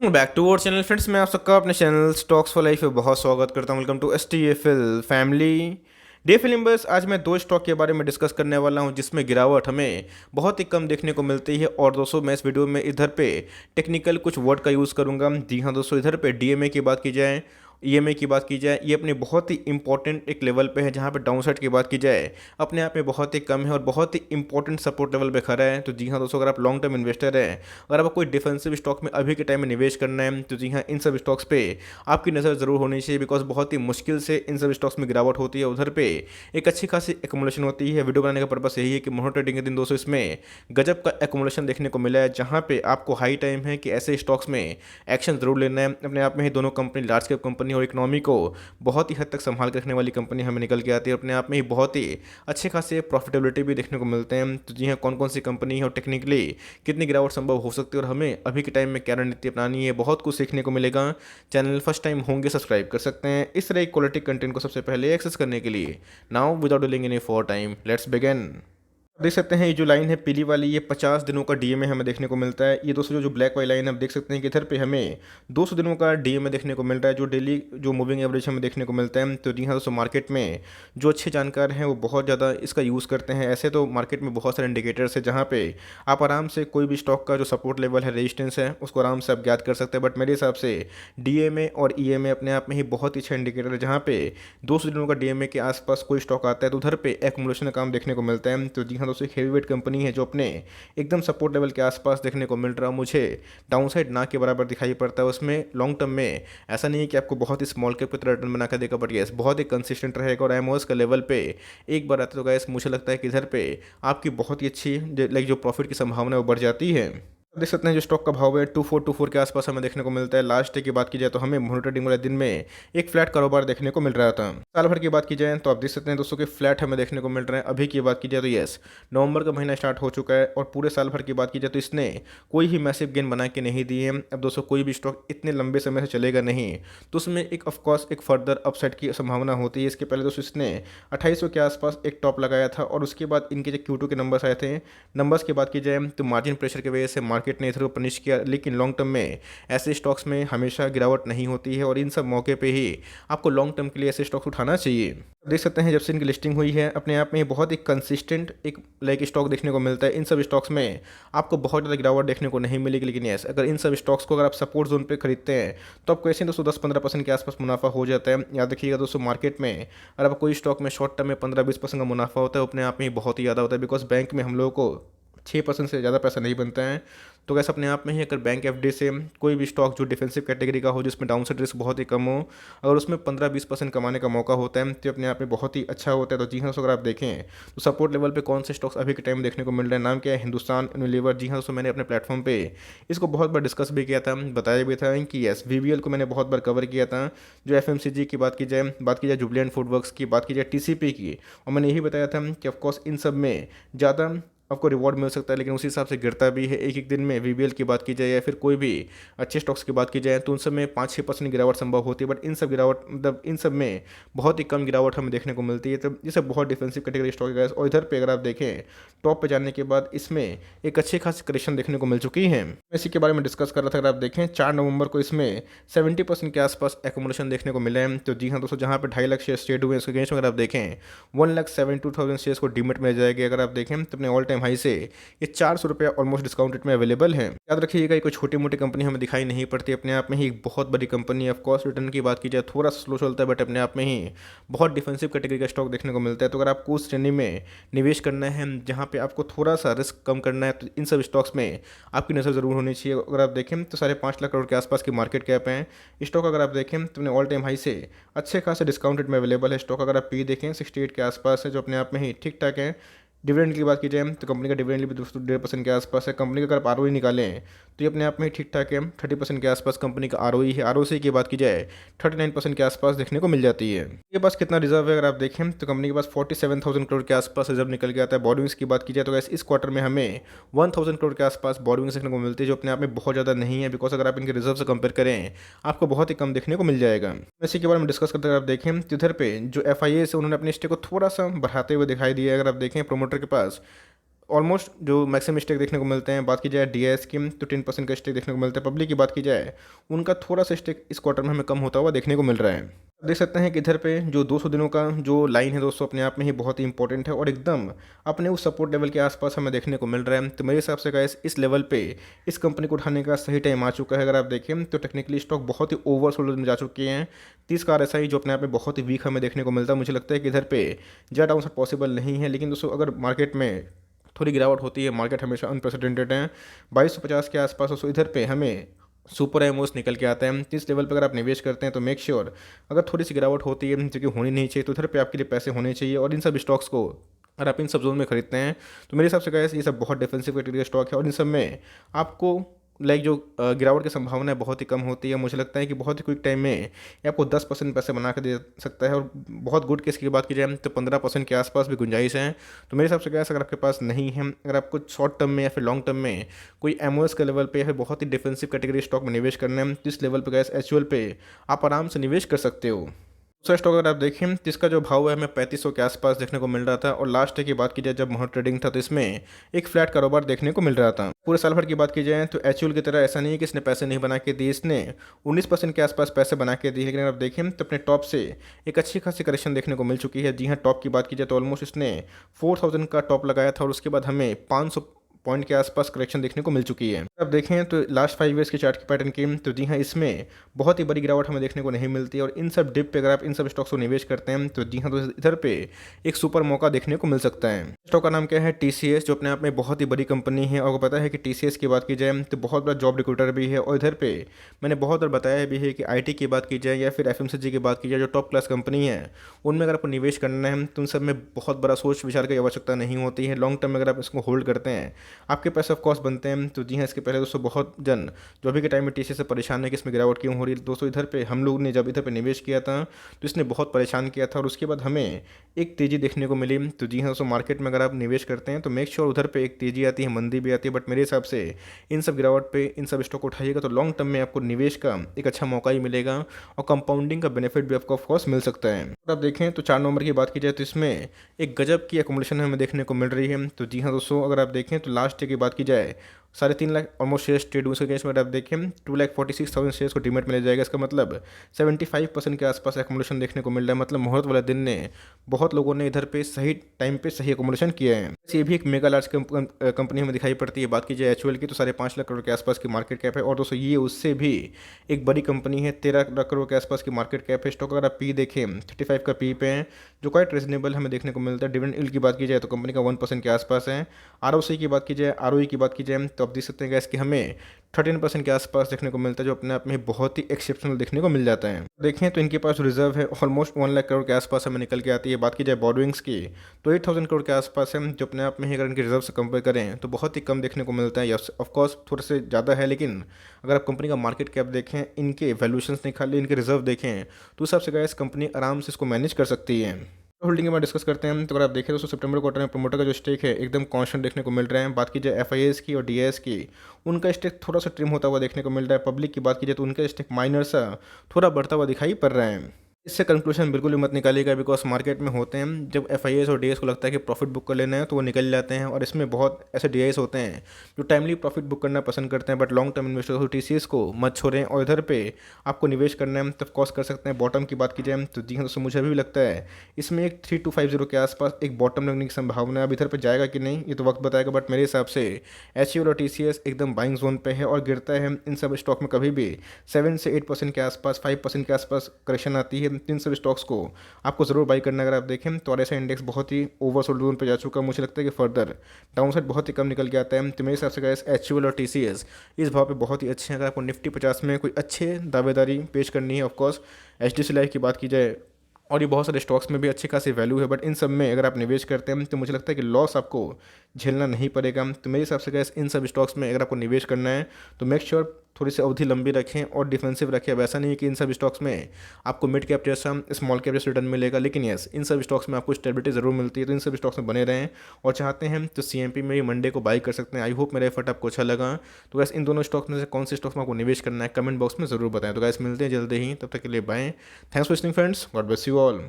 Back to our channel friends. मैं आप सबका अपने चैनल स्टॉक्स फॉर लाइफ में बहुत स्वागत करता हूं। Welcome to S T F L family day filmers. आज मैं दो स्टॉक के बारे में डिस्कस करने वाला हूं जिसमें गिरावट हमें बहुत ही कम देखने को मिलती है। और दोस्तों मैं इस वीडियो में इधर पे टेक्निकल कुछ वर्ड का यूज़ करूंगा। जी हाँ दोस्तों, इधर पे डीएमए की बात की जाए, ईएमए की बात की जाए, ये अपने बहुत ही इंपॉर्टेंट एक लेवल पे है। जहाँ पे डाउनसाइड की बात की जाए अपने आप में बहुत ही कम है और बहुत ही इंपॉर्टेंट सपोर्ट लेवल पे खड़ा है। तो जी हाँ दोस्तों, अगर आप लॉन्ग टर्म इन्वेस्टर हैं, अगर आपको कोई डिफेंसिव स्टॉक में अभी के टाइम में निवेश करना है, तो जी हाँ इन सब स्टॉक्स पे आपकी नज़र ज़रूर होनी चाहिए। बिकॉज बहुत ही मुश्किल से इन सब स्टॉक्स में गिरावट होती है। उधर पे एक अच्छी खासी एकोमोलेशन होती है। वीडियो बनाने का पर्पस यही है कि मोनो ट्रेडिंग के दिन दोस्तों इसमें गजब का एकोमोलेशन देखने को मिला है, जहाँ पे आपको हाई टाइम है कि ऐसे स्टॉक्स में एक्शन जरूर लेना है। अपने आप में ही दोनों कंपनी लार्ज कैप कंपनी और इकोनॉमी को बहुत ही हद तक संभाल के रखने वाली कंपनी हमें निकल के आती है। अपने आप में ही बहुत ही अच्छे खासे प्रॉफिटेबिलिटी भी देखने को मिलते हैं। तो जी हाँ, कौन कौन सी कंपनी है और टेक्निकली कितनी गिरावट संभव हो सकती है और हमें अभी के टाइम में क्या रणनीति अपनानी है, बहुत कुछ सीखने को मिलेगा। चैनल फर्स्ट टाइम होंगे सब्सक्राइब कर सकते हैं इस तरह क्वालिटी कंटेंट को सबसे पहले एक्सेस करने के लिए। Now without delaying any for time, let's begin. देख सकते हैं ये जो लाइन है पीली वाली, ये 50 दिनों का डीएमए हमें देखने को मिलता है। ये दोस्तों जो ब्लैक वाली लाइन है, आप देख सकते हैं कि इधर पे हमें 200 दिनों का डीएमए देखने को मिल रहा है, जो डेली जो मूविंग एवरेज हमें देखने को मिलता है। तो जी हाँ दोस्तों, मार्केट में जो अच्छे जानकार हैं वो बहुत ज़्यादा इसका यूज़ करते हैं। ऐसे तो मार्केट में बहुत सारे इंडिकेटर्स है जहाँ पे आप आराम से कोई भी स्टॉक का जो सपोर्ट लेवल है, रेजिस्टेंस है, उसको आराम से आप ज्ञात कर सकते हैं। बट मेरे हिसाब से डीएमए और ईएमए अपने आप में ही बहुत ही अच्छा इंडिकेटर है। जहाँ पे 200 दिनों का डीएमए के आसपास कोई स्टॉक आता है तो उधर पे एक्मुलेशन का काम देखने को मिलता है। तो जी हाँ दोस्तों, एक हेवीवेट कंपनी है जो अपने एकदम सपोर्ट लेवल के आसपास देखने को मिल रहा है। मुझे डाउनसाइड ना के बराबर दिखाई पड़ता है। उसमें लॉन्ग टर्म में ऐसा नहीं है कि आपको बहुत ही स्मॉल कैप की तरह रिटर्न बना कर देगा, बट यस बहुत ही कंसिस्टेंट रहेगा। और एमओएस का लेवल पे एक बार आता है तो गैस मुझे लगता है कि इधर पे आपकी बहुत ही अच्छी लाइक जो प्रॉफिट की संभावना है वो बढ़ जाती है। देख सकते हैं जो स्टॉक का भाव है 2424 के आसपास हमें देखने को मिलता है। लास्ट डे की बात की जाए तो हमें मोनो ट्रेडिंग वाले दिन में एक फ्लैट कारोबार देखने को मिल रहा था। साल भर की बात की जाए तो आप देख सकते हैं दोस्तों कि फ्लैट हमें देखने को मिल रहे हैं। अभी की बात की जाए तो यस, नवंबर का महीना स्टार्ट हो चुका है और पूरे साल भर की बात की जाए तो इसने कोई ही मैसिव गेन बना के नहीं दिए। अब दोस्तों कोई भी स्टॉक इतने लंबे समय से चलेगा नहीं, तो उसमें एक ऑफकोर्स एक फर्दर अपसाइड की संभावना होती है। इसके पहले दोस्तों इसने 2800 के आसपास एक टॉप लगाया था और उसके बाद इनके जो Q2 के नंबर्स आए थे, नंबर्स की बात की जाए तो मार्जिन प्रेशर की वजह से मार्केट ने इधर को पनिश किया। लेकिन लॉन्ग टर्म में ऐसे स्टॉक्स में हमेशा गिरावट नहीं होती है और इन सब मौके पे ही आपको लॉन्ग टर्म के लिए ऐसे स्टॉक्स उठाना चाहिए। देख सकते हैं जब से इनकी लिस्टिंग हुई है अपने आप में बहुत ही कंसिस्टेंट एक लाइक स्टॉक देखने को मिलता है। इन सब स्टॉक्स में आपको बहुत ज़्यादा गिरावट देखने को नहीं मिलेगी। लेकिन यस, अगर इन सब स्टॉक्स को अगर आप सपोर्ट जोन पे खरीदते हैं तो आपको ऐसे दोस्तों 10-15% के आसपास मुनाफा हो जाता है। याद रखिएगा दोस्तों, मार्केट में अगर आप कोई स्टॉक में शॉर्ट टर्म में 15-20% का मुनाफा होता है, अपने आप में ही बहुत ही ज़्यादा होता है। बिकॉज बैंक में हम लोगों को 6% से ज़्यादा पैसा नहीं बनता है। तो कैसे अपने आप में ही अगर बैंक एफडी से कोई भी स्टॉक जो डिफेंसिव कैटेगरी का हो, जिसमें डाउनसाइड रिस्क बहुत ही कम हो, अगर उसमें 15-20% कमाने का मौका होता है तो अपने आप में बहुत ही अच्छा होता है। तो जी हाँ दोस्तों, अगर आप देखें तो सपोर्ट लेवल पे कौन से स्टॉक्स अभी के टाइम देखने को मिल रहे हैं, नाम क्या है, हिंदुस्तान यूनिलीवर। जी हाँ दोस्तों, मैंने अपने प्लेटफॉर्म पे इसको बहुत बार डिस्कस भी किया था, बताया भी था कि यस वीवीएल को मैंने बहुत बार कवर किया था। जो एफएमसीजी की बात की जाए जुबलियन फूडवर्क्स की बात की जाए, टीसीपी की, और मैंने यही बताया था कि ऑफकोर्स इन सब में ज़्यादा आपको रिवॉर्ड मिल सकता है, लेकिन उसी हिसाब से गिरता भी है एक एक दिन में। वीबीएल की बात की जाए या फिर कोई भी अच्छे स्टॉक्स की बात की जाए तो उन सब में 5-6% गिरावट संभव होती है। बट इन सब गिरावट मतलब इन सब में बहुत ही कम गिरावट हमें देखने को मिलती है। तो ये सब बहुत डिफेंसिव कैटेगरी स्टॉक है। और इधर पे अगर आप देखें टॉप पे जाने के बाद इसमें एक अच्छी खासी करेक्शन देखने को मिल चुकी है। इसी के बारे में डिस्कस कर रहा था। अगर आप देखें 4 नवंबर को इसमें 70% के आसपास एकोमोडेशन देखने को मिले हैं। तो जी हाँ दोस्तों, जहाँ पे 2.5 लाख शेयर ट्रेड हुए हैं, इसके अगेंस्ट में अगर आप देखें 1,72,000 शेयर्स को डीमेट में जाएगी। अगर आप देखें तो अपने ऑल टाइम हाई से ये 400 रुपये ऑलमोस्ट डिस्काउंट रेट में अवेलेबल है। याद रखिएगा ये कोई छोटी मोटी कंपनी हमें दिखाई नहीं पड़ती, अपने आप में ही एक बहुत बड़ी कंपनी है। ऑफकोर्स रिटर्न की बात की जाए थोड़ा स्लो चलता है, बट अपने आप में ही बहुत डिफेंसिव कैटेगरी का स्टॉक देखने को मिलता है। तो अगर आपको उस श्रेणी में निवेश करना है जहाँ पे आपको थोड़ा सा रिस्क कम करना है, तो इन सब स्टॉक्स में आपकी नज़र ज़रूर होनी चाहिए। अगर आप देखें तो 5.5 लाख करोड़ के आसपास की मार्केट कैप है। स्टॉक अगर आप देखें तो अपने ऑल टाइम हाई से अच्छे खासे डिस्काउंट रेट में अवेलेबल है। स्टॉक अगर आप पी देखें 68 के आसपास है, जो अपने आप में ही ठीक ठाक है। डिविडेंड की बात की जाए तो कंपनी का डिविडेंड भी दोस्तों 1.5% के आसपास है। कंपनी का अगर आप आरओई निकालें तो ये अपने आप में ही ठीक ठाक है। 30% के आसपास कंपनी का आरओई है। आरओसी की बात की जाए 39% के आसपास देखने को मिल जाती है। के पास कितना रिजर्व है अगर आप देखें तो कंपनी के पास 47,000 करोड़ के आसपास रिजर्व निकल के आता है। बोरोइंग्स की बात की जाए तो वैसे इस क्वार्टर में हमें 1,000 करोड़ के आसपास बोरोइंग्स देखने को मिलती है, जो अपने आप में बहुत ज़्यादा नहीं है। बिकॉज अगर आप इनके रिजर्व से कंपेयर करें आपको बहुत ही कम देखने को मिल जाएगा। इसी के बारे में डिस्कस करते अगर आप देखें तो इधर पे जो एफ आई ए से उन्होंने अपने स्टे को थोड़ा सा बढ़ाते हुए दिखाई दिया है। अगर आप देखें प्रोमोटर के पास ऑलमोस्ट जो मैक्सिमम स्टेक देखने को मिलते हैं, बात की जाए डीआईएस की तो 10% का स्टेक देखने को मिलता है। पब्लिक की बात की जाए उनका थोड़ा सा स्टेक इस क्वार्टर में हमें कम होता हुआ देखने को मिल रहा है। देख सकते हैं कि इधर पे जो 200 दिनों का जो लाइन है दोस्तों अपने आप में ही बहुत ही इंपॉर्टेंट है और एकदम अपने उस सपोर्ट लेवल के आसपास हमें देखने को मिल रहा है। तो मेरे हिसाब से गाइस इस लेवल पे इस कंपनी को उठाने का सही टाइम आ चुका है। अगर आप देखें तो टेक्निकली स्टॉक बहुत ही ओवरसोल्ड में जा चुके हैं। 30 का RSI जो अपने आप में बहुत ही वीक हमें देखने को मिलता है। मुझे लगता है कि इधर पे ज़्यादा डाउनसाइड पॉसिबल नहीं है, लेकिन दोस्तों अगर मार्केट में थोड़ी गिरावट होती है, मार्केट हमेशा अनप्रेसिडेंटेड है 2250 के आसपास, दोस्तों इधर पे हमें सुपर एमओस निकल के आता है। इस लेवल पर अगर आप निवेश करते हैं तो मेक श्योर अगर थोड़ी सी गिरावट होती है जो कि होनी नहीं चाहिए, तो इधर पे आपके लिए पैसे होने चाहिए। और इन सब स्टॉक्स को अगर आप इन सब जोन में खरीदते हैं तो मेरे हिसाब से गाइस ये सब बहुत डिफेंसिव कैटेगरी का स्टॉक है और इन सब में आपको लाइक जो गिरावट की संभावना है बहुत ही कम होती है। मुझे लगता है कि बहुत ही क्विक टाइम में ये आपको 10% पैसे बना कर दे सकता है और बहुत गुड केस की बात की जाए तो 15% के आसपास भी गुंजाइश है। तो मेरे हिसाब से गैस अगर आपके पास नहीं है, अगर आपको शॉर्ट टर्म में या फिर लॉन्ग टर्म में कोई एमओएस के लेवल पे या फिर बहुत ही डिफेंसिव कैटेगरी स्टॉक में निवेश करना है तो इस लेवल पर गैस एचयूएल पे आप आराम से निवेश कर सकते हो। दूसरा स्टॉक अगर आप देखें तो इसका जो भाव है हमें 3500 के आसपास देखने को मिल रहा था और लास्ट डे की बात की जाए जब मोहर ट्रेडिंग था तो इसमें एक फ्लैट कारोबार देखने को मिल रहा था। पूरे साल भर की बात की जाए तो एचयूएल की तरह ऐसा नहीं है कि इसने पैसे नहीं बना के दिए, इसने 19% के आसपास पैसे बना के दिए। लेकिन अगर आप देखें तो अपने टॉप से एक अच्छी खासी करेक्शन देखने को मिल चुकी है। जी हाँ, टॉप की बात की जाए तो ऑलमोस्ट इसने 4000 का टॉप लगाया था और उसके बाद हमें 500 पॉइंट के आसपास करेक्शन देखने को मिल चुकी है। अब देखें तो लास्ट 5 ईयर्स की चार्ट की पैटर्न की तो जी हाँ, इसमें बहुत ही बड़ी गिरावट हमें देखने को नहीं मिलती और इन सब डिप पे अगर आप इन सब स्टॉक्स को निवेश करते हैं तो जी हाँ, तो इधर पे एक सुपर मौका देखने को मिल सकता है। स्टॉक का नाम क्या है? TCS, जो अपने आप में बहुत ही बड़ी कंपनी है। और पता है कि TCS की बात की जाए तो बहुत बड़ा जॉब रिक्रूटर भी है और इधर पे मैंने बहुत बार बताया भी है कि IT की बात की जाए या फिर FMCG की बात की जाए जो टॉप क्लास कंपनी है उनमें अगर आपको निवेश करना है तो उन सब में बहुत बड़ा सोच विचार की आवश्यकता नहीं होती है। लॉन्ग टर्म में अगर आप इसको होल्ड करते हैं आपके पैसे ऑफ कोर्स बनते हैं। तो जी हाँ, इसके पहले दोस्तों बहुत जन जो अभी के टाइम में TCS से परेशान है कि इसमें गिरावट क्यों हो रही है। दोस्तों इधर पे हम लोग ने जब इधर पे निवेश किया था तो इसने बहुत परेशान किया था और उसके बाद हमें एक तेज़ी देखने को मिली। तो जी हाँ दोस्तों, मार्केट में अगर आप निवेश करते हैं तो मेक श्योर उधर पे एक तेज़ी आती है, मंदी भी आती है, बट मेरे हिसाब से इन सब गिरावट पे इन सब स्टॉक उठाइएगा तो लॉन्ग टर्म में आपको निवेश का एक अच्छा मौका ही मिलेगा और कंपाउंडिंग का बेनिफिट भी आपको ऑफकोर्स मिल सकता है। अगर आप देखें तो 4 नंबर की बात की जाए तो इसमें एक गजब की एकोमोडेशन हमें देखने को मिल रही है। तो जी हाँ दोस्तों, अगर आप देखें तो लास्ट की बात की जाए 3.5 लाख ऑलमोस्ट शेयर्स ट्रेड हुए। उसके केस में आप देखें 2,46,000 शेयर्स को डीमेट में ले जाएगा। इसका मतलब 75% के आसपास एकोमोडेशन देखने को मिल रहा है। मतलब मुहूर्त वाले दिन ने बहुत लोगों ने इधर पे सही टाइम पे सही एकोमोडेशन किया है। ये भी एक मेगा लार्ज कंपनी हमें दिखाई पड़ती है। बात की जाए एचयूएल की तो 5.5 लाख करोड़ के आसपास की मार्केट कैप है और दोस्तों ये उससे भी एक बड़ी कंपनी है। 13 लाख करोड़ के आसपास की मार्केट कैप है। स्टॉक अगर आप पी देखें 35 का पी पे है जो क्वाइट रीजनेबल हमें देखने को मिलता है। डिविडेंड यील्ड की बात की जाए तो कंपनी का 1% के आसपास है। ROC की बात की जाए, ROE की बात की जाए तो आप देख सकते हैं कि हमें 13% के आसपास देखने को मिलता है जो अपने आप में बहुत ही एक्सेप्शनल देखने को मिल जाता है। देखें तो इनके पास रिजर्व है ऑलमोस्ट 1 लाख करोड़ के आसपास हमें निकल के आती है। बात की जाए बोरोइंग्स की तो 8000 करोड़ के आसपास है जो अपने आप में ही अगर इनके रिजर्व से कंपेयर करें तो बहुत ही कम देखने को मिलता है। ऑफकोर्स थोड़े से ज़्यादा है, लेकिन अगर आप कंपनी का मार्केट कैप देखें, इनके वैल्यूएशंस निकालें, इनके रिजर्व देखें तो उस हिसाब से गाइस कंपनी आराम से इसको मैनेज कर सकती है। होल्डिंग के बाद डिस्कस करते हैं तो अगर आप देखें दोस्तों सितंबर क्वार्टर में प्रमोटर का जो स्टेक है एकदम कांस्टेंट देखने को मिल रहा है। बात की जाए FIAs की और DIS की, उनका स्टेक थोड़ा सा ट्रिम होता हुआ देखने को मिल रहा है। पब्लिक की बात की जाए तो उनका स्टेक माइनर सा थोड़ा बढ़ता हुआ दिखाई पड़ रहा है। इससे कंक्लूजन बिल्कुल भी मत निकालिएगा, बिकॉज मार्केट में होते हैं जब FIAs और DIS को लगता है कि प्रॉफिट बुक कर लेना है तो वो निकल जाते हैं और इसमें बहुत ऐसे DIS होते हैं जो टाइमली प्रॉफिट बुक करना पसंद करते हैं। बट लॉन्ग टर्म इन्वेस्टर्स को TCS को मत छोड़ें और इधर पे आपको निवेश करना है तब कॉस्ट कर सकते हैं। बॉटम की बात की जाए तो जी हाँ दोस्तों, मुझे अभी भी लगता है इसमें एक 3250 के आसपास एक बॉटम लगने की संभावना है। अब इधर पर जाएगा कि नहीं ये तो वक्त बताएगा, बट मेरे हिसाब से HUL और TCS एकदम बाइंग जोन पे है और गिरता है। इन सब स्टॉक में कभी भी 7 से 8% के आसपास 5% के आसपास करेक्शन आती है। इन सब स्टॉक्स को आपको जरूर बाई करना। अगर आप देखें तो RSI इंडेक्स बहुत ही ओवरसोल्ड जोन पे जा चुका है। मुझे लगता है कि फर्दर डाउनसाइड बहुत ही कम निकल के आता है। तो मेरे हिसाब से गाइस HUL और TCS इस भाव पे बहुत ही अच्छे हैं। अगर आपको निफ्टी 50 में कोई अच्छे दावेदारी पेश करनी है, ऑफकोर्स HDFC लाइफ की बात की जाए और ये बहुत सारे स्टॉक्स में भी अच्छी खासी वैल्यू है, बट इन सब में अगर आप निवेश करते हैं तो मुझे लगता है कि लॉस आपको झेलना नहीं पड़ेगा। तो मेरे हिसाब से गैस इन सब स्टॉक्स में अगर आपको निवेश करना है तो मेक श्योर थोड़ी सी अवधि लंबी रखें और डिफेंसिव रखें। वैसा नहीं है कि इन सब स्टॉक्स में आपको मिड कैप जैसा स्मॉल कैप जैसा रिटर्न मिलेगा, लेकिन यस इन सब स्टॉक्स में आपको स्टेबिलिटी जरूर मिलती है। तो इन सब स्टॉक्स में बने रहें और चाहते हैं तो CMP में मंडे को बाई कर सकते हैं। आई होप मेरा एफर्ट आपको अच्छा लगा। तो गैस इन दोनों स्टॉक्स में से कौन से स्टॉक्स में आपको निवेश करना है कमेंट बॉक्स में जरूर बताएं। तो गैस मिलते हैं जल्दी ही, तब तक के लिए bye. Thanks for listening friends, God bless you all.